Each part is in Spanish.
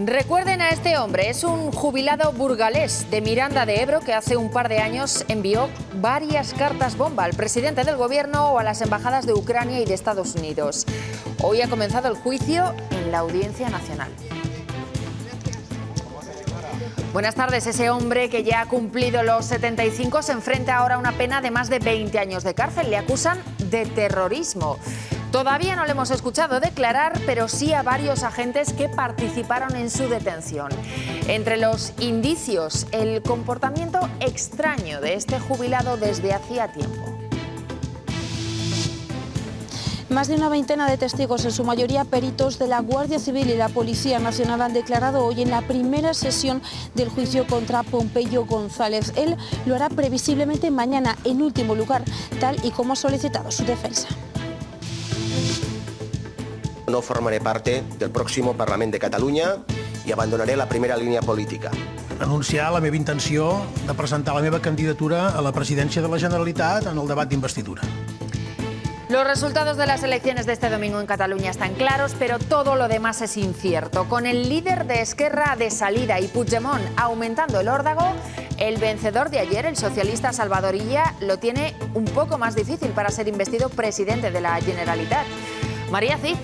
Recuerden a este hombre, es un jubilado burgalés de Miranda de Ebro que hace un par de años envió varias cartas bomba al presidente del gobierno o a las embajadas de Ucrania y de Estados Unidos. Hoy ha comenzado el juicio en la Audiencia Nacional. Buenas tardes. Ese hombre que ya ha cumplido los 75 se enfrenta ahora a una pena de más de 20 años de cárcel. Le acusan de terrorismo. Todavía no le hemos escuchado declarar, pero sí a varios agentes que participaron en su detención. Entre los indicios, el comportamiento extraño de este jubilado desde hacía tiempo. Más de una veintena de testigos, en su mayoría peritos de la Guardia Civil y la Policía Nacional, han declarado hoy en la primera sesión del juicio contra Pompeyo González. Él lo hará previsiblemente mañana, en último lugar, tal y como ha solicitado su defensa. No formaré parte del pròxim Parlament de Catalunya i abandonaré la primera línia política. Anunciar la meva intenció de presentar la meva candidatura a la presidència de la Generalitat en el debat d'investidura. Los resultados de las elecciones de este domingo en Cataluña están claros, pero todo lo demás es incierto. Con el líder de Esquerra de salida y Puigdemont aumentando el órdago, el vencedor de ayer, el socialista Salvador Illa, lo tiene un poco más difícil para ser investido presidente de la Generalitat. María Cid.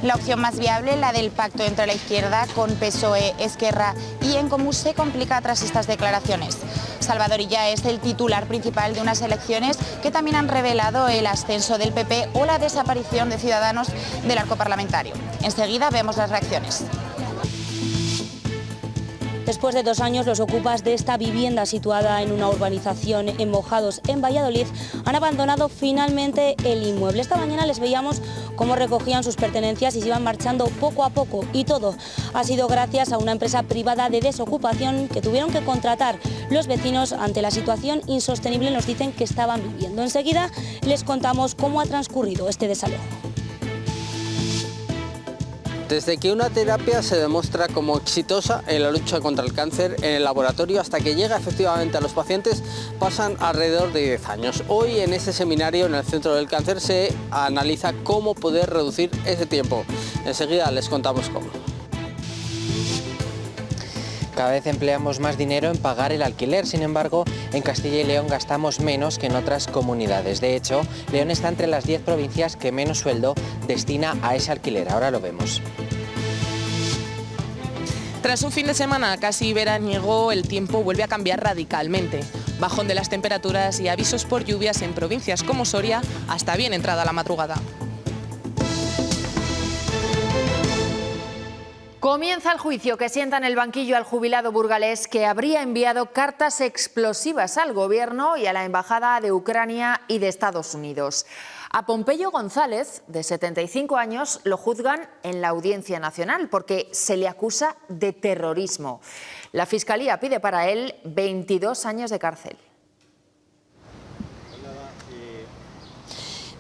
La opción más viable, la del pacto entre la izquierda con PSOE, Esquerra y En Comú, se complica tras estas declaraciones. Salvador Illa es el titular principal de unas elecciones que también han revelado el ascenso del PP o la desaparición de Ciudadanos del arco parlamentario. Enseguida vemos las reacciones. Después de 2 años, los ocupas de esta vivienda situada en una urbanización en Mojados, en Valladolid, han abandonado finalmente el inmueble. Esta mañana les veíamos cómo recogían sus pertenencias y se iban marchando poco a poco. Y todo ha sido gracias a una empresa privada de desocupación que tuvieron que contratar los vecinos ante la situación insostenible, nos dicen, que estaban viviendo. Enseguida les contamos cómo ha transcurrido este desalojo. Desde que una terapia se demuestra como exitosa en la lucha contra el cáncer en el laboratorio hasta que llega efectivamente a los pacientes, pasan alrededor de 10 años. Hoy en este seminario en el Centro del Cáncer se analiza cómo poder reducir ese tiempo. Enseguida les contamos cómo. Cada vez empleamos más dinero en pagar el alquiler, sin embargo, en Castilla y León gastamos menos que en otras comunidades. De hecho, León está entre las 10 provincias que menos sueldo destina a ese alquiler. Ahora lo vemos. Tras un fin de semana casi veraniego, el tiempo vuelve a cambiar radicalmente. Bajón de las temperaturas y avisos por lluvias en provincias como Soria hasta bien entrada la madrugada. Comienza el juicio que sienta en el banquillo al jubilado burgalés que habría enviado cartas explosivas al gobierno y a la embajada de Ucrania y de Estados Unidos. A Pompeyo González, de 75 años, lo juzgan en la Audiencia Nacional porque se le acusa de terrorismo. La Fiscalía pide para él 22 años de cárcel.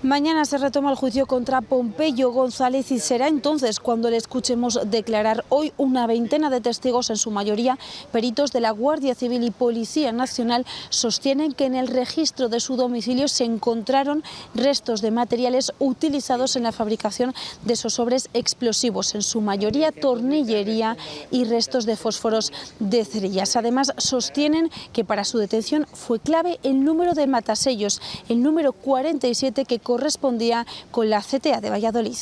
Mañana se retoma el juicio contra Pompeyo González y será entonces cuando le escuchemos declarar. Hoy una veintena de testigos, en su mayoría peritos de la Guardia Civil y Policía Nacional, sostienen que en el registro de su domicilio se encontraron restos de materiales utilizados en la fabricación de esos sobres explosivos, en su mayoría tornillería y restos de fósforos de cerillas. Además, sostienen que para su detención fue clave el número de matasellos, el número 47, que correspondía con la CTA de Valladolid.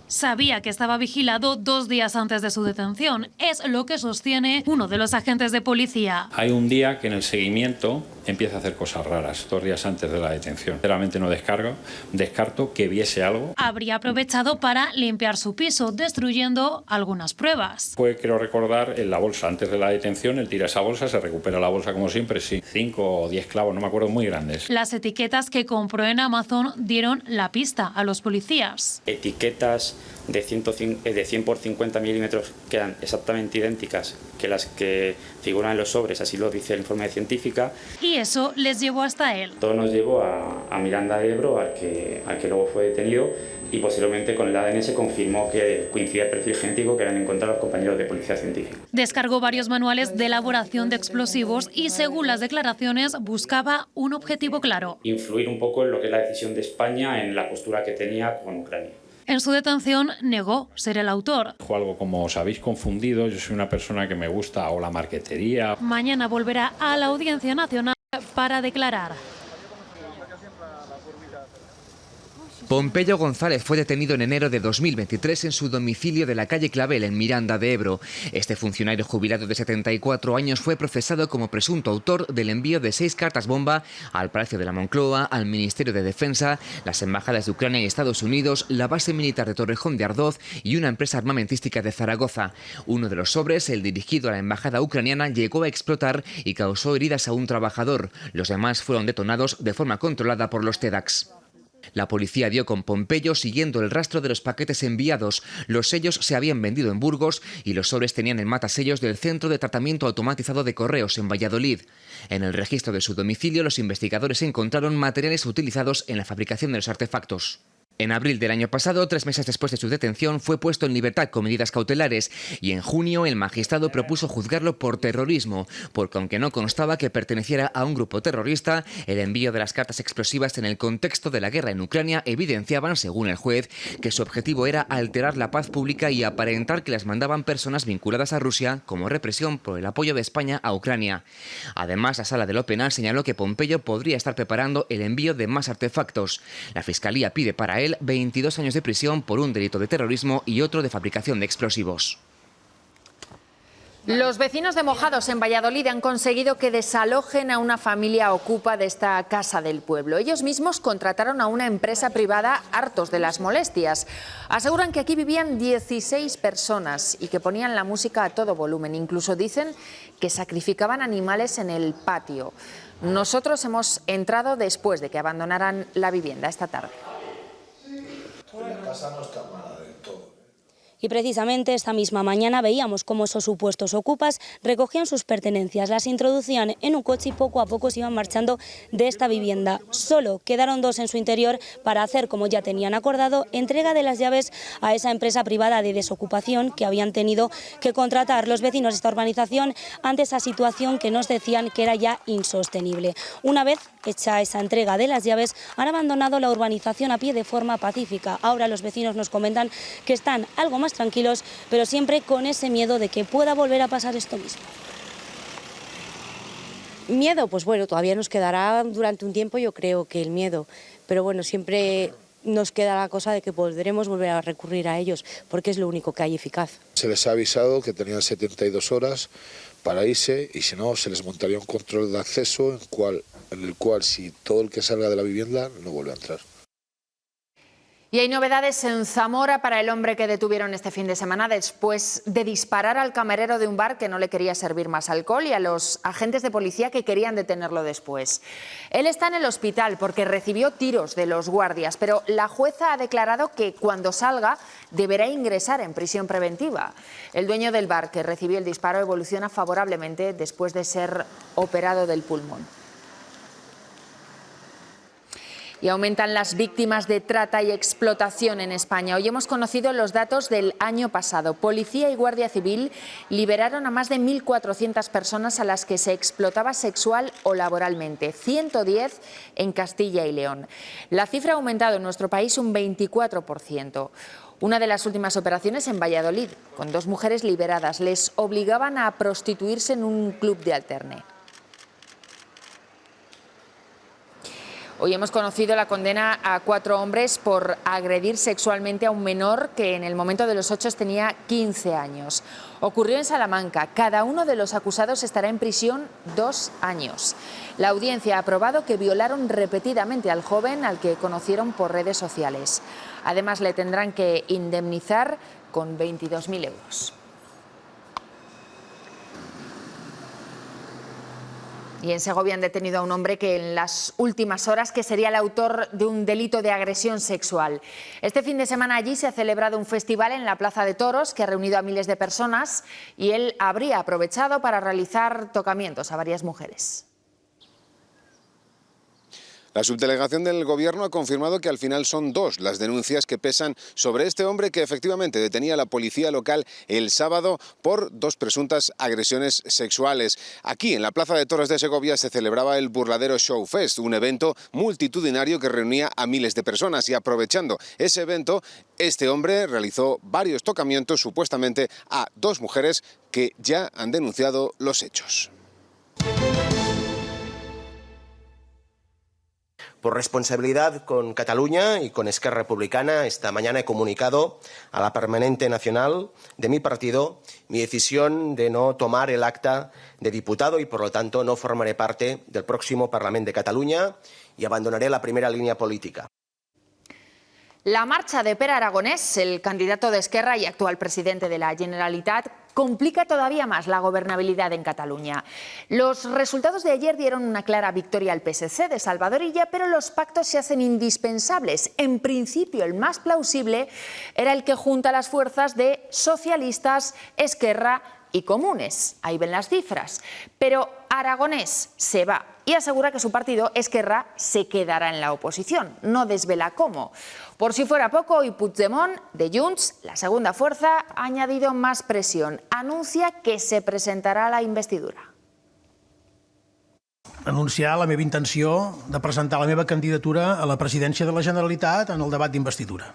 Sabía que estaba vigilado 2 días antes de su detención. Es lo que sostiene uno de los agentes de policía. Hay un día que en el seguimiento empieza a hacer cosas raras, 2 días antes de la detención. Sinceramente no descarto que viese algo. Habría aprovechado para limpiar su piso, destruyendo algunas pruebas. Quiero recordar en la bolsa, antes de la detención, él tira esa bolsa, se recupera la bolsa como siempre, sí. 5 o 10 clavos, no me acuerdo, muy grandes. Las etiquetas que compró en Amazon dieron la pista a los policías. Etiquetas de 100 por 50 milímetros que eran exactamente idénticas que las que figuran en los sobres, así lo dice el informe científica. Y eso les llevó hasta él. Todo nos llevó a Miranda de Ebro, al que luego fue detenido, y posteriormente con el ADN se confirmó que coincidía el perfil genético que habían encontrado los compañeros de policía científica. Descargó varios manuales de elaboración de explosivos y, según las declaraciones, buscaba un objetivo claro: influir un poco en lo que es la decisión de España en la postura que tenía con Ucrania. En su detención negó ser el autor. Dijo algo como: os habéis confundido, yo soy una persona que me gusta o la marquetería. Mañana volverá a la Audiencia Nacional para declarar. Pompeyo González fue detenido en enero de 2023 en su domicilio de la calle Clavel, en Miranda de Ebro. Este funcionario jubilado de 74 años fue procesado como presunto autor del envío de 6 cartas bomba al Palacio de la Moncloa, al Ministerio de Defensa, las embajadas de Ucrania y Estados Unidos, la base militar de Torrejón de Ardoz y una empresa armamentística de Zaragoza. Uno de los sobres, el dirigido a la embajada ucraniana, llegó a explotar y causó heridas a un trabajador. Los demás fueron detonados de forma controlada por los TEDx. La policía dio con Pompeyo siguiendo el rastro de los paquetes enviados. Los sellos se habían vendido en Burgos y los sobres tenían el matasellos del Centro de Tratamiento Automatizado de Correos en Valladolid. En el registro de su domicilio, los investigadores encontraron materiales utilizados en la fabricación de los artefactos. En abril del año pasado, 3 meses después de su detención, fue puesto en libertad con medidas cautelares y en junio el magistrado propuso juzgarlo por terrorismo, porque aunque no constaba que perteneciera a un grupo terrorista, el envío de las cartas explosivas en el contexto de la guerra en Ucrania evidenciaban, según el juez, que su objetivo era alterar la paz pública y aparentar que las mandaban personas vinculadas a Rusia como represión por el apoyo de España a Ucrania. Además, la Sala de lo Penal señaló que Pompeyo podría estar preparando el envío de más artefactos. La Fiscalía pide para él 22 años de prisión por un delito de terrorismo y otro de fabricación de explosivos. Los vecinos de Mojados, en Valladolid, han conseguido que desalojen a una familia ocupa de esta casa del pueblo. Ellos mismos contrataron a una empresa privada, hartos de las molestias. Aseguran que aquí vivían 16 personas y que ponían la música a todo volumen. Incluso dicen que sacrificaban animales en el patio. Nosotros hemos entrado después de que abandonaran la vivienda esta tarde. La casa no está mala del todo. Y precisamente esta misma mañana veíamos cómo esos supuestos ocupas recogían sus pertenencias, las introducían en un coche y poco a poco se iban marchando de esta vivienda. Solo quedaron 2 en su interior para hacer, como ya tenían acordado, entrega de las llaves a esa empresa privada de desocupación que habían tenido que contratar los vecinos de esta urbanización ante esa situación que nos decían que era ya insostenible. Una vez hecha esa entrega de las llaves, han abandonado la urbanización a pie de forma pacífica. Ahora los vecinos nos comentan que están algo más tranquilos, pero siempre con ese miedo de que pueda volver a pasar esto mismo. Miedo, pues bueno, todavía nos quedará durante un tiempo, yo creo que el miedo, pero bueno, siempre nos queda la cosa de que podremos volver a recurrir a ellos, porque es lo único que hay eficaz. Se les ha avisado que tenían 72 horas para irse y si no se les montaría un control de acceso en el cual si todo el que salga de la vivienda no vuelve a entrar. Y hay novedades en Zamora para el hombre que detuvieron este fin de semana después de disparar al camarero de un bar que no le quería servir más alcohol y a los agentes de policía que querían detenerlo después. Él está en el hospital porque recibió tiros de los guardias, pero la jueza ha declarado que cuando salga deberá ingresar en prisión preventiva. El dueño del bar que recibió el disparo evoluciona favorablemente después de ser operado del pulmón. Y aumentan las víctimas de trata y explotación en España. Hoy hemos conocido los datos del año pasado. Policía y Guardia Civil liberaron a más de 1.400 personas a las que se explotaba sexual o laboralmente, 110 en Castilla y León. La cifra ha aumentado en nuestro país un 24%. Una de las últimas operaciones en Valladolid, con 2 mujeres liberadas. Les obligaban a prostituirse en un club de alterne. Hoy hemos conocido la condena a 4 hombres por agredir sexualmente a un menor que en el momento de los hechos tenía 15 años. Ocurrió en Salamanca. Cada uno de los acusados estará en prisión 2 años. La audiencia ha aprobado que violaron repetidamente al joven al que conocieron por redes sociales. Además, le tendrán que indemnizar con 22.000 euros. Y en Segovia han detenido a un hombre que en las últimas horas que sería el autor de un delito de agresión sexual. Este fin de semana allí se ha celebrado un festival en la Plaza de Toros que ha reunido a miles de personas y él habría aprovechado para realizar tocamientos a varias mujeres. La subdelegación del Gobierno ha confirmado que al final son 2 las denuncias que pesan sobre este hombre que efectivamente detenía a la policía local el sábado por 2 presuntas agresiones sexuales. Aquí, en la Plaza de Toros de Segovia, se celebraba el Burladero Show Fest, un evento multitudinario que reunía a miles de personas, y aprovechando ese evento, este hombre realizó varios tocamientos supuestamente a 2 mujeres que ya han denunciado los hechos. Por responsabilidad con Cataluña y con Esquerra Republicana, esta mañana he comunicado a la Permanente Nacional de mi partido mi decisión de no tomar el acta de diputado y, por lo tanto, no formaré parte del próximo Parlament de Cataluña y abandonaré la primera línea política. La marcha de Pere Aragonès, el candidato de Esquerra y actual presidente de la Generalitat, complica todavía más la gobernabilidad en Cataluña. Los resultados de ayer dieron una clara victoria al PSC de Salvador Illa, pero los pactos se hacen indispensables. En principio, el más plausible era el que junta las fuerzas de socialistas, Esquerra y Comunes. Ahí ven las cifras. Pero Aragonès se va y asegura que su partido, Esquerra, se quedará en la oposición. No desvela cómo. Por si fuera poco, hoy Puigdemont, de Junts, la segunda fuerza, ha añadido más presión. Anuncia que se presentarà a la investidura. Anunciar la meva intenció de presentar la meva candidatura a la presidència de la Generalitat en el debat d'investidura.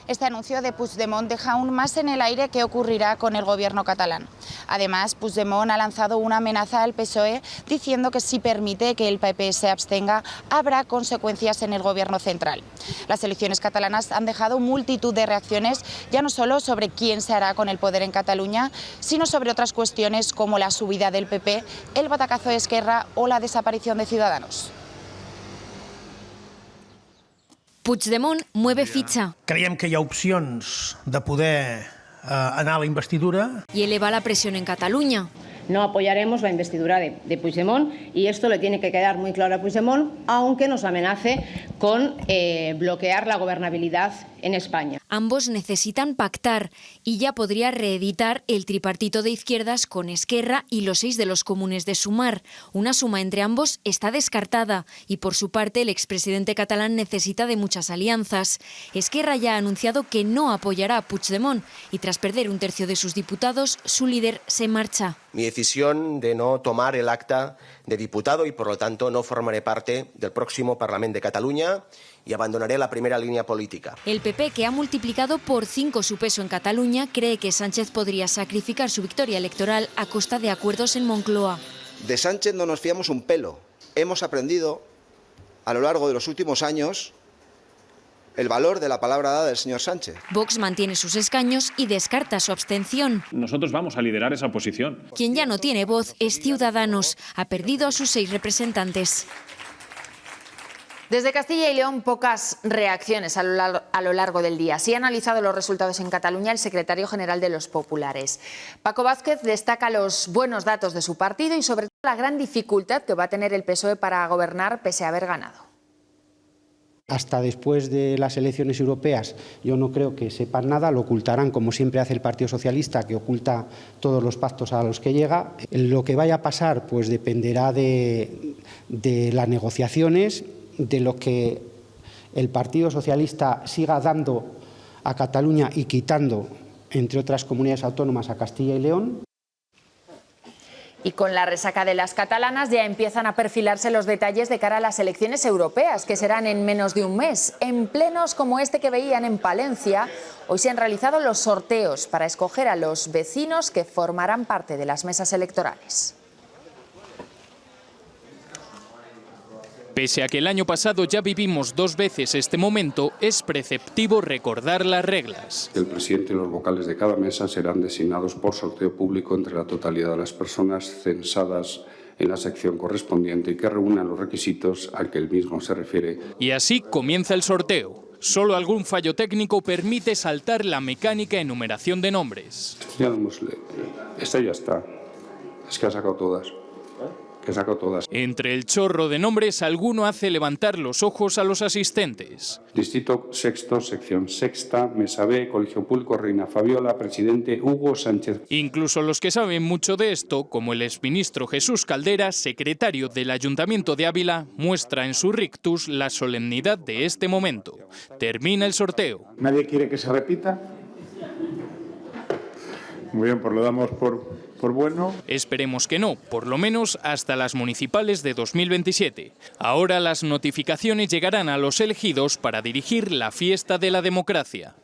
Este anuncio de Puigdemont deja aún más en el aire qué ocurrirá con el gobierno catalán. Además, Puigdemont ha lanzado una amenaza al PSOE diciendo que si permite que el PP se abstenga, habrá consecuencias en el gobierno central. Las elecciones catalanas han dejado multitud de reacciones, ya no solo sobre quién se hará con el poder en Cataluña, sino sobre otras cuestiones como la subida del PP, el batacazo de Esquerra o la desaparición de Ciudadanos. Puigdemont mueve ficha. Creiem que hi ha opcions de poder anar a la investidura. Y eleva la presión en Cataluña. No apoyaremos la investidura de Puigdemont y esto le tiene que quedar muy claro a Puigdemont, aunque nos amenace con bloquear la gobernabilidad en España. Ambos necesitan pactar y ya podría reeditar el tripartito de izquierdas con Esquerra y los 6 de los Comunes de Sumar. Una suma entre ambos está descartada y, por su parte, el expresidente catalán necesita de muchas alianzas. Esquerra ya ha anunciado que no apoyará a Puigdemont y, tras perder un tercio de sus diputados, su líder se marcha. Mi decisión de no tomar el acta de diputado y, por lo tanto, no formaré parte del próximo Parlament de Cataluña y abandonaré la primera línea política. El PP, que ha multiplicado por 5 su peso en Cataluña, cree que Sánchez podría sacrificar su victoria electoral a costa de acuerdos en Moncloa. De Sánchez no nos fiamos un pelo. Hemos aprendido a lo largo de los últimos años el valor de la palabra dada del señor Sánchez. Vox mantiene sus escaños y descarta su abstención. Nosotros vamos a liderar esa posición. Quien ya no tiene voz es Ciudadanos. Ha perdido a sus 6 representantes. Desde Castilla y León, pocas reacciones a lo largo del día. Sí ha analizado los resultados en Cataluña el secretario general de los Populares. Paco Vázquez destaca los buenos datos de su partido y sobre todo la gran dificultad que va a tener el PSOE para gobernar pese a haber ganado. Hasta después de las elecciones europeas yo no creo que sepan nada, lo ocultarán como siempre hace el Partido Socialista, que oculta todos los pactos a los que llega. Lo que vaya a pasar pues dependerá de las negociaciones, de lo que el Partido Socialista siga dando a Cataluña y quitando, entre otras comunidades autónomas, a Castilla y León. Y con la resaca de las catalanas ya empiezan a perfilarse los detalles de cara a las elecciones europeas, que serán en menos de un mes. En plenos como este que veían en Palencia, hoy se han realizado los sorteos para escoger a los vecinos que formarán parte de las mesas electorales. Pese a que el año pasado ya vivimos 2 veces este momento, es preceptivo recordar las reglas. El presidente y los vocales de cada mesa serán designados por sorteo público entre la totalidad de las personas censadas en la sección correspondiente y que reúnan los requisitos al que el mismo se refiere. Y así comienza el sorteo. Solo algún fallo técnico permite saltar la mecánica enumeración de nombres. Esta ya está. Es que ha sacado todas. que saco todas. Entre el chorro de nombres, alguno hace levantar los ojos a los asistentes. Distrito Sexto, Sección Sexta, Mesa B, Colegio Pulco, Reina Fabiola, presidente Hugo Sánchez. Incluso los que saben mucho de esto, como el exministro Jesús Caldera, secretario del Ayuntamiento de Ávila, muestra en su rictus la solemnidad de este momento. Termina el sorteo. ¿Nadie quiere que se repita? Muy bien, pues lo damos por bueno. Esperemos que no, por lo menos hasta las municipales de 2027. Ahora las notificaciones llegarán a los elegidos para dirigir la fiesta de la democracia.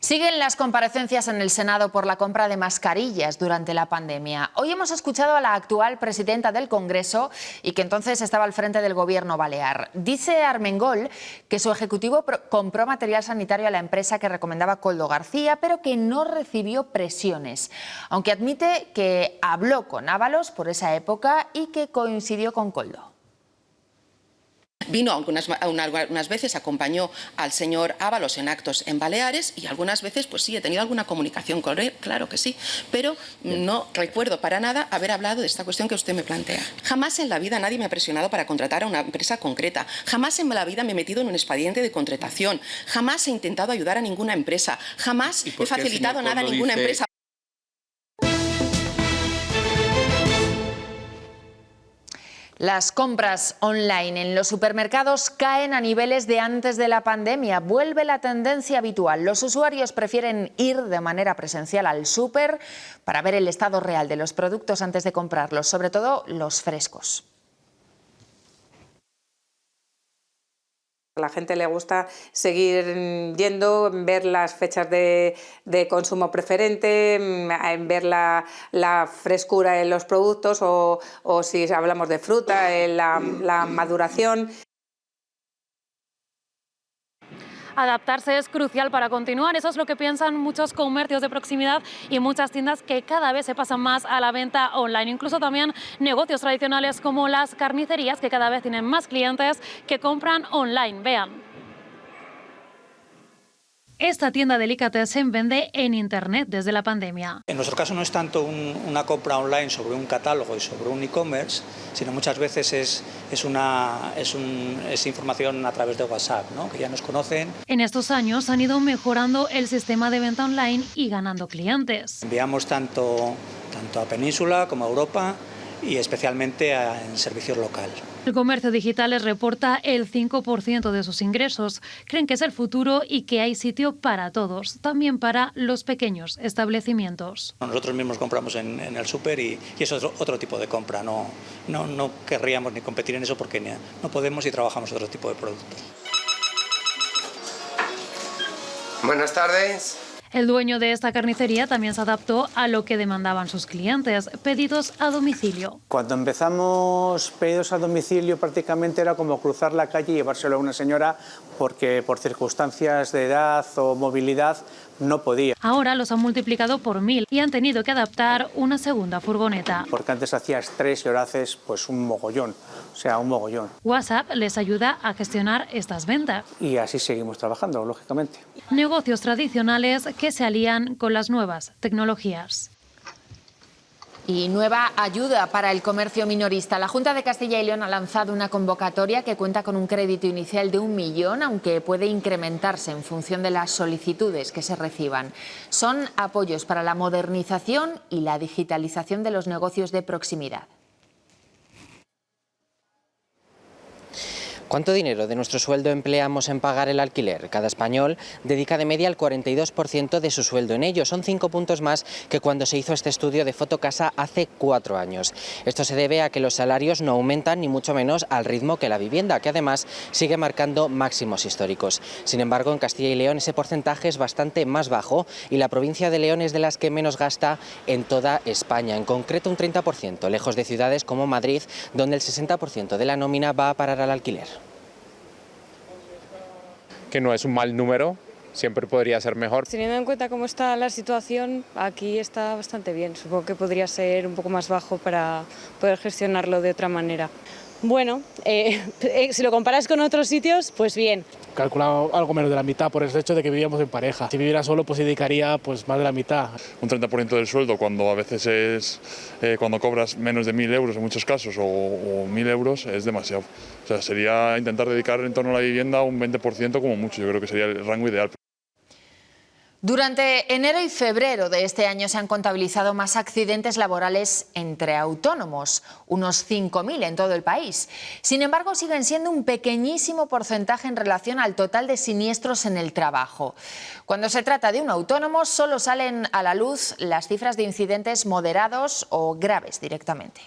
Siguen las comparecencias en el Senado por la compra de mascarillas durante la pandemia. Hoy hemos escuchado a la actual presidenta del Congreso y que entonces estaba al frente del Gobierno balear. Dice Armengol que su ejecutivo compró material sanitario a la empresa que recomendaba Koldo García, pero que no recibió presiones, aunque admite que habló con Ábalos por esa época y que coincidió con Koldo. Vino algunas veces, acompañó al señor Ábalos en actos en Baleares y algunas veces, pues sí, he tenido alguna comunicación con él, claro que sí, pero no recuerdo para nada haber hablado de esta cuestión que usted me plantea. Jamás en la vida nadie me ha presionado para contratar a una empresa concreta, jamás en la vida me he metido en un expediente de contratación, jamás he intentado ayudar a ninguna empresa, jamás he facilitado nada a ninguna empresa. Las compras online en los supermercados caen a niveles de antes de la pandemia. Vuelve la tendencia habitual. Los usuarios prefieren ir de manera presencial al súper para ver el estado real de los productos antes de comprarlos, sobre todo los frescos. A la gente le gusta seguir yendo, ver las fechas de consumo preferente, ver la frescura en los productos o si hablamos de fruta, la maduración. Adaptarse es crucial para continuar, eso es lo que piensan muchos comercios de proximidad y muchas tiendas que cada vez se pasan más a la venta online. Incluso también negocios tradicionales como las carnicerías que cada vez tienen más clientes que compran online. Vean. Esta tienda Delicatessen vende en Internet desde la pandemia. En nuestro caso no es tanto una compra online sobre un catálogo y sobre un e-commerce, sino muchas veces es información a través de WhatsApp, ¿no? Que ya nos conocen. En estos años han ido mejorando el sistema de venta online y ganando clientes. Enviamos tanto a Península como a Europa y especialmente en servicio local. El comercio digital les reporta el 5% de sus ingresos. Creen que es el futuro y que hay sitio para todos, también para los pequeños establecimientos. Nosotros mismos compramos en el súper y es otro tipo de compra. No querríamos ni competir en eso porque no podemos y trabajamos otro tipo de productos. Buenas tardes. El dueño de esta carnicería también se adaptó a lo que demandaban sus clientes, pedidos a domicilio. Cuando empezamos pedidos a domicilio prácticamente era como cruzar la calle y llevárselo a una señora porque por circunstancias de edad o movilidad no podía. Ahora los han multiplicado por 1000 y han tenido que adaptar una segunda furgoneta. Porque antes hacías 3 y ahora haces pues un mogollón, o sea, un mogollón. WhatsApp les ayuda a gestionar estas ventas. Y así seguimos trabajando, lógicamente. Negocios tradicionales que se alían con las nuevas tecnologías. Y nueva ayuda para el comercio minorista. La Junta de Castilla y León ha lanzado una convocatoria que cuenta con un crédito inicial de 1 millón, aunque puede incrementarse en función de las solicitudes que se reciban. Son apoyos para la modernización y la digitalización de los negocios de proximidad. ¿Cuánto dinero de nuestro sueldo empleamos en pagar el alquiler? Cada español dedica de media el 42% de su sueldo en ello. Son 5 puntos más que cuando se hizo este estudio de Fotocasa hace 4 años. Esto se debe a que los salarios no aumentan ni mucho menos al ritmo que la vivienda, que además sigue marcando máximos históricos. Sin embargo, en Castilla y León ese porcentaje es bastante más bajo y la provincia de León es de las que menos gasta en toda España, en concreto un 30%, lejos de ciudades como Madrid, donde el 60% de la nómina va a parar al alquiler. Que no es un mal número, siempre podría ser mejor. Teniendo en cuenta cómo está la situación, aquí está bastante bien. Supongo que podría ser un poco más bajo para poder gestionarlo de otra manera. Bueno, si lo comparas con otros sitios, pues bien. calculado algo menos de la mitad por el hecho de que vivíamos en pareja. Si viviera solo, pues dedicaría pues más de la mitad. Un 30% del sueldo, cuando a veces es cuando cobras menos de 1.000 euros en muchos casos o 1.000 euros, es demasiado. O sea, sería intentar dedicar en torno a la vivienda un 20% como mucho. Yo creo que sería el rango ideal. Durante enero y febrero de este año se han contabilizado más accidentes laborales entre autónomos, unos 5.000 en todo el país. Sin embargo, siguen siendo un pequeñísimo porcentaje en relación al total de siniestros en el trabajo. Cuando se trata de un autónomo, solo salen a la luz las cifras de incidentes moderados o graves directamente.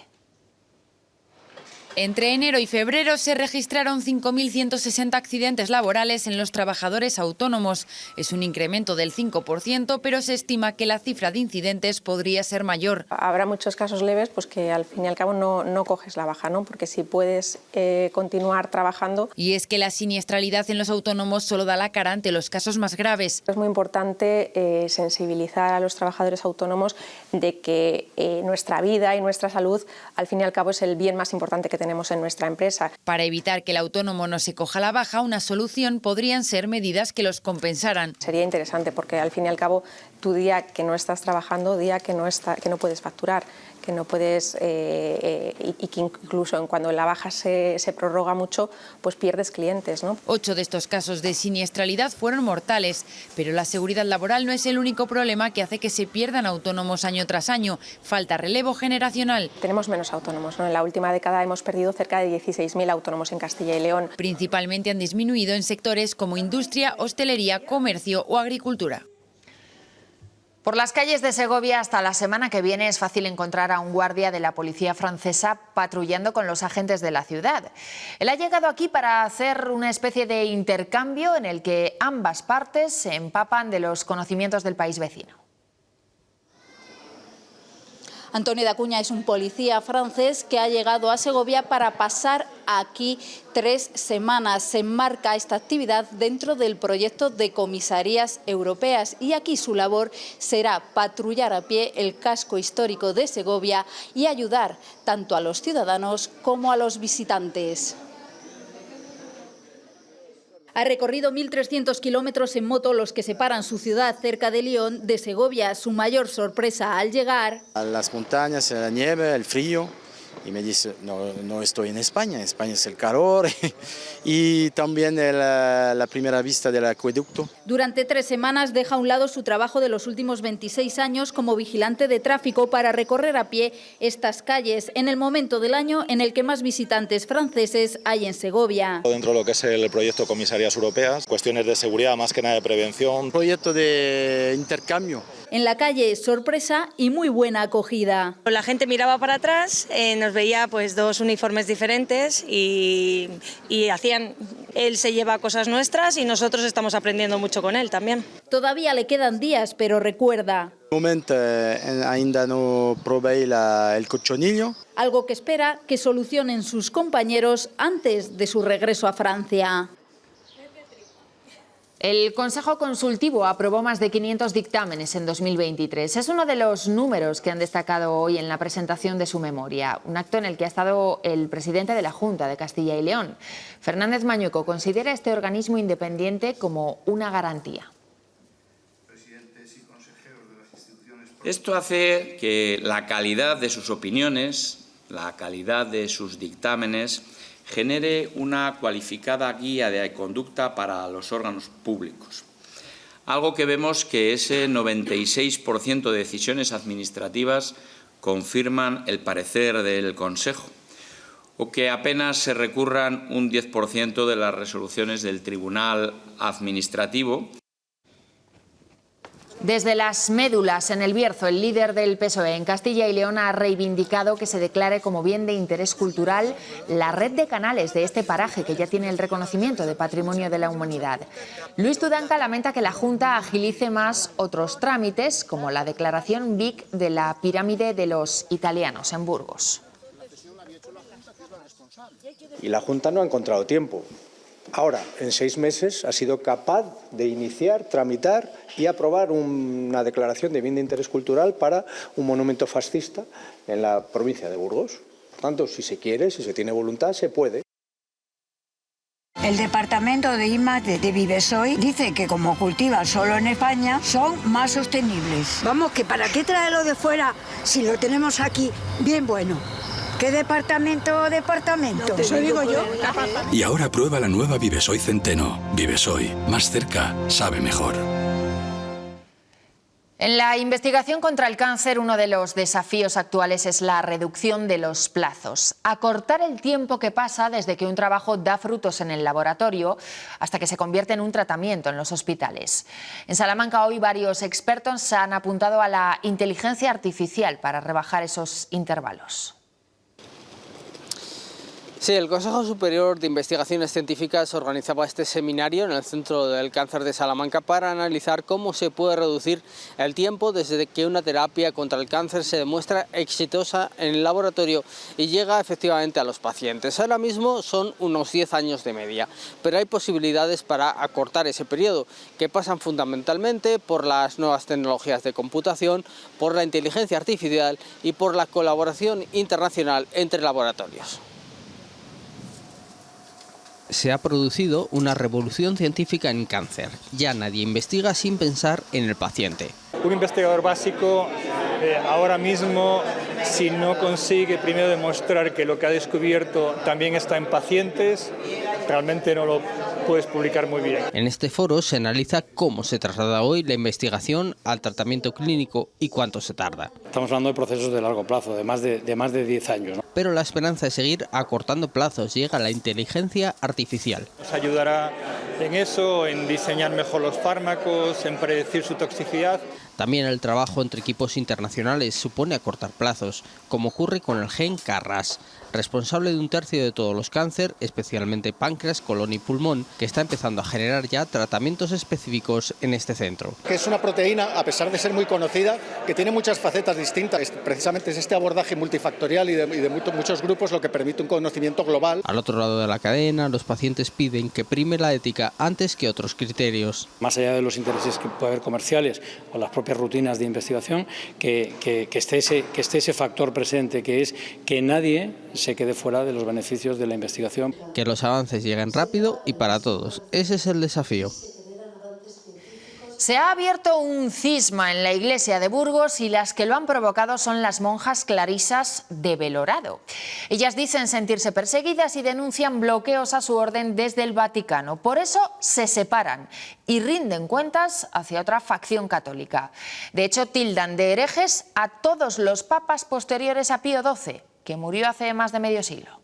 Entre enero y febrero se registraron 5.160 accidentes laborales en los trabajadores autónomos. Es un incremento del 5%, pero se estima que la cifra de incidentes podría ser mayor. Habrá muchos casos leves pues que al fin y al cabo no coges la baja, ¿no? Porque si puedes continuar trabajando. Y es que la siniestralidad en los autónomos solo da la cara ante los casos más graves. Es muy importante sensibilizar a los trabajadores autónomos de que nuestra vida y nuestra salud al fin y al cabo es el bien más importante que tenemos en nuestra empresa. Para evitar que el autónomo no se coja la baja, una solución podrían ser medidas que los compensaran. Sería interesante porque al fin y al cabo tu día que no estás trabajando, día que no puedes facturar, que no puedes y que incluso cuando la baja se prorroga mucho, pues pierdes clientes, ¿no? 8 de estos casos de siniestralidad fueron mortales, pero la seguridad laboral no es el único problema que hace que se pierdan autónomos año tras año. Falta relevo generacional. Tenemos menos autónomos, ¿no? En la última década hemos perdido cerca de 16.000 autónomos en Castilla y León. Principalmente han disminuido en sectores como industria, hostelería, comercio o agricultura. Por las calles de Segovia hasta la semana que viene es fácil encontrar a un guardia de la policía francesa patrullando con los agentes de la ciudad. Él ha llegado aquí para hacer una especie de intercambio en el que ambas partes se empapan de los conocimientos del país vecino. Antonio de Acuña es un policía francés que ha llegado a Segovia para pasar aquí 3 semanas. Se enmarca esta actividad dentro del proyecto de comisarías europeas y aquí su labor será patrullar a pie el casco histórico de Segovia y ayudar tanto a los ciudadanos como a los visitantes. Ha recorrido 1.300 kilómetros en moto, los que separan su ciudad cerca de Lyon de Segovia. Su mayor sorpresa al llegar: a las montañas, la nieve, el frío. Y me dice, no estoy en España es el calor y también la primera vista del acueducto. Durante 3 semanas deja a un lado su trabajo de los últimos 26 años como vigilante de tráfico para recorrer a pie estas calles en el momento del año en el que más visitantes franceses hay en Segovia. Dentro de lo que es el proyecto Comisarías Europeas, cuestiones de seguridad más que nada de prevención. Proyecto de intercambio. En la calle, sorpresa y muy buena acogida. La gente miraba para atrás, nos veía pues 2 uniformes diferentes y hacían, él se lleva cosas nuestras y nosotros estamos aprendiendo mucho con él también. Todavía le quedan días, pero recuerda. De momento ainda no probé el cochonillo. Algo que espera que solucionen sus compañeros antes de su regreso a Francia. El Consejo Consultivo aprobó más de 500 dictámenes en 2023. Es uno de los números que han destacado hoy en la presentación de su memoria, un acto en el que ha estado el presidente de la Junta de Castilla y León. Fernández Mañueco considera este organismo independiente como una garantía. Esto hace que la calidad de sus opiniones, la calidad de sus dictámenes, genere una cualificada guía de conducta para los órganos públicos. Algo que vemos que ese 96% de decisiones administrativas confirman el parecer del Consejo, o que apenas se recurran un 10% de las resoluciones del Tribunal Administrativo. Desde las médulas en el Bierzo, el líder del PSOE en Castilla y León ha reivindicado que se declare como bien de interés cultural la red de canales de este paraje, que ya tiene el reconocimiento de Patrimonio de la Humanidad. Luis Tudanca lamenta que la Junta agilice más otros trámites, como la declaración BIC de la pirámide de los italianos en Burgos. Y la Junta no ha encontrado tiempo. Ahora, en 6 meses, ha sido capaz de iniciar, tramitar y aprobar una declaración de bien de interés cultural para un monumento fascista en la provincia de Burgos. Por tanto, si se quiere, si se tiene voluntad, se puede. El departamento de I+D de Vivesoy dice que como cultivan solo en España, son más sostenibles. Vamos, que para qué traerlo de fuera si lo tenemos aquí bien bueno. ¿Qué departamento? No, eso digo yo. Y ahora prueba la nueva Vivesoy Centeno. Vivesoy, más cerca, sabe mejor. En la investigación contra el cáncer, uno de los desafíos actuales es la reducción de los plazos. Acortar el tiempo que pasa desde que un trabajo da frutos en el laboratorio hasta que se convierte en un tratamiento en los hospitales. En Salamanca hoy varios expertos han apuntado a la inteligencia artificial para rebajar esos intervalos. Sí, el Consejo Superior de Investigaciones Científicas organizaba este seminario en el Centro del Cáncer de Salamanca para analizar cómo se puede reducir el tiempo desde que una terapia contra el cáncer se demuestra exitosa en el laboratorio y llega efectivamente a los pacientes. Ahora mismo son unos 10 años de media, pero hay posibilidades para acortar ese periodo, que pasan fundamentalmente por las nuevas tecnologías de computación, por la inteligencia artificial y por la colaboración internacional entre laboratorios. Se ha producido una revolución científica en cáncer. Ya nadie investiga sin pensar en el paciente. Un investigador básico ahora mismo, si no consigue primero demostrar que lo que ha descubierto también está en pacientes, realmente no lo puedes publicar muy bien. En este foro se analiza cómo se traslada hoy la investigación al tratamiento clínico y cuánto se tarda. Estamos hablando de procesos de largo plazo, de más de 10 años, ¿no? Pero la esperanza de seguir acortando plazos llega la inteligencia artificial. Nos ayudará en eso, en diseñar mejor los fármacos, en predecir su toxicidad. También el trabajo entre equipos internacionales supone acortar plazos, como ocurre con el gen CARRAS, responsable de 1/3 de todos los cánceres, especialmente páncreas, colon y pulmón, que está empezando a generar ya tratamientos específicos en este centro. Que es una proteína, a pesar de ser muy conocida, que tiene muchas facetas distintas. Precisamente es este abordaje multifactorial y de muchos grupos lo que permite un conocimiento global. Al otro lado de la cadena, los pacientes piden que prime la ética antes que otros criterios. Más allá de los intereses que puede haber comerciales o las propias rutinas de investigación, que esté ese factor presente, que es que nadie se quede fuera de los beneficios de la investigación. Que los avances lleguen rápido y para todos. Ese es el desafío. Se ha abierto un cisma en la iglesia de Burgos y las que lo han provocado son las monjas clarisas de Belorado. Ellas dicen sentirse perseguidas y denuncian bloqueos a su orden desde el Vaticano. Por eso se separan y rinden cuentas hacia otra facción católica. De hecho, tildan de herejes a todos los papas posteriores a Pío XII, que murió hace más de medio siglo.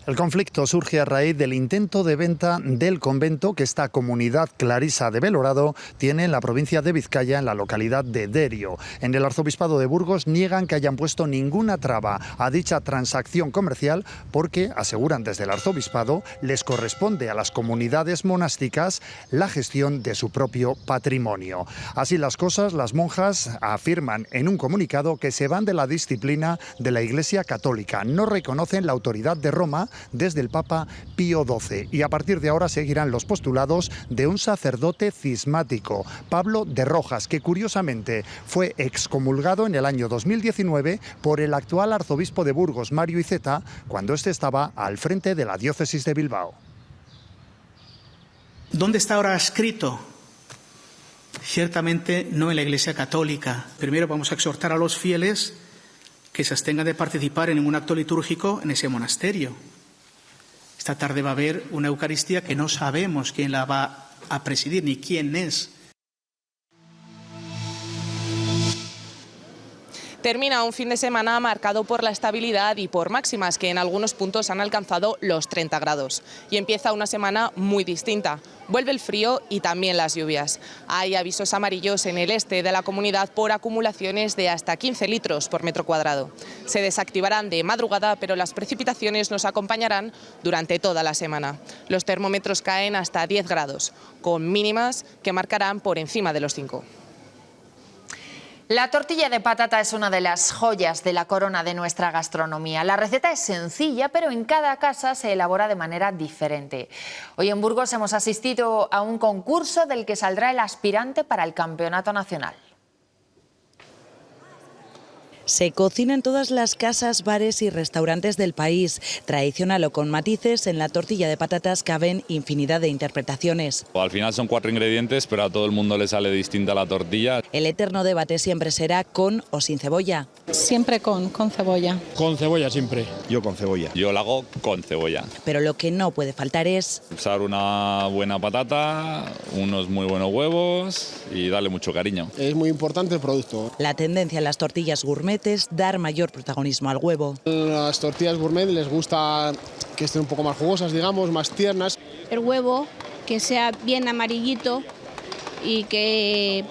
El conflicto surge a raíz del intento de venta del convento que esta comunidad clarisa de Belorado tiene en la provincia de Vizcaya, en la localidad de Derio. En el arzobispado de Burgos niegan que hayan puesto ninguna traba a dicha transacción comercial porque, aseguran desde el arzobispado, les corresponde a las comunidades monásticas la gestión de su propio patrimonio. Así las cosas, las monjas afirman en un comunicado que se van de la disciplina de la Iglesia Católica. No reconocen la autoridad de Roma desde el Papa Pío XII y a partir de ahora seguirán los postulados de un sacerdote cismático, Pablo de Rojas, que curiosamente fue excomulgado en el año 2019 por el actual arzobispo de Burgos, Mario Iceta, cuando este estaba al frente de la diócesis de Bilbao. ¿Dónde está ahora escrito? Ciertamente no en la Iglesia Católica. Primero vamos a exhortar a los fieles que se abstengan de participar en ningún acto litúrgico en ese monasterio. Esta tarde va a haber una Eucaristía que no sabemos quién la va a presidir ni quién es. Termina un fin de semana marcado por la estabilidad y por máximas que en algunos puntos han alcanzado los 30 grados. Y empieza una semana muy distinta. Vuelve el frío y también las lluvias. Hay avisos amarillos en el este de la comunidad por acumulaciones de hasta 15 litros por metro cuadrado. Se desactivarán de madrugada, pero las precipitaciones nos acompañarán durante toda la semana. Los termómetros caen hasta 10 grados, con mínimas que marcarán por encima de los 5. La tortilla de patata es una de las joyas de la corona de nuestra gastronomía. La receta es sencilla, pero en cada casa se elabora de manera diferente. Hoy en Burgos hemos asistido a un concurso del que saldrá el aspirante para el campeonato nacional. Se cocina en todas las casas, bares y restaurantes del país. Tradicional o con matices, en la tortilla de patatas caben infinidad de interpretaciones. Al final son 4 ingredientes, pero a todo el mundo le sale distinta la tortilla. El eterno debate siempre será con o sin cebolla. Siempre con cebolla. Con cebolla siempre. Yo con cebolla. Yo la hago con cebolla. Pero lo que no puede faltar es Usar una buena patata, unos muy buenos huevos y darle mucho cariño. Es muy importante el producto. la tendencia en las tortillas gourmet es dar mayor protagonismo al huevo. Las tortillas gourmet les gusta que estén un poco más jugosas, digamos, más tiernas. El huevo que sea bien amarillito y que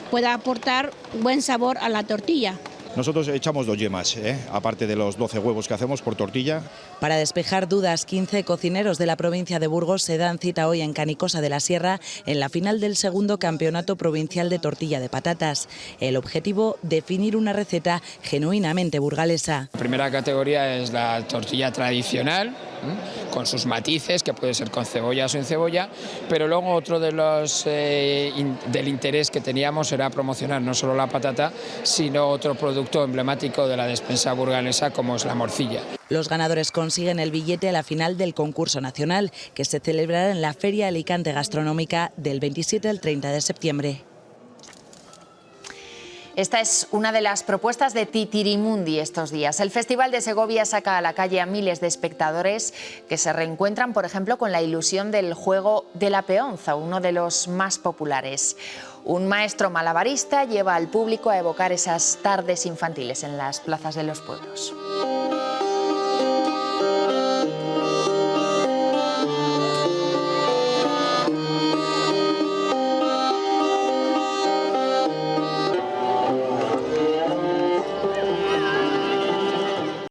pueda aportar buen sabor a la tortilla. Nosotros echamos 2 yemas, aparte de los 12 huevos que hacemos por tortilla. Para despejar dudas, 15 cocineros de la provincia de Burgos se dan cita hoy en Canicosa de la Sierra en la final del segundo campeonato provincial de tortilla de patatas. El objetivo, definir una receta genuinamente burgalesa. La primera categoría es la tortilla tradicional, con sus matices, que puede ser con cebolla o sin cebolla, pero luego otro de los del interés que teníamos era promocionar no solo la patata, sino otro producto emblemático de la despensa burgalesa como es la morcilla. Los ganadores consiguen el billete a la final del concurso nacional, que se celebrará en la Feria Alicante Gastronómica del 27 al 30 de septiembre. Esta es una de las propuestas de Titirimundi estos días. El Festival de Segovia saca a la calle a miles de espectadores que se reencuentran, por ejemplo, con la ilusión del juego de la peonza, uno de los más populares. Un maestro malabarista lleva al público a evocar esas tardes infantiles en las plazas de los pueblos.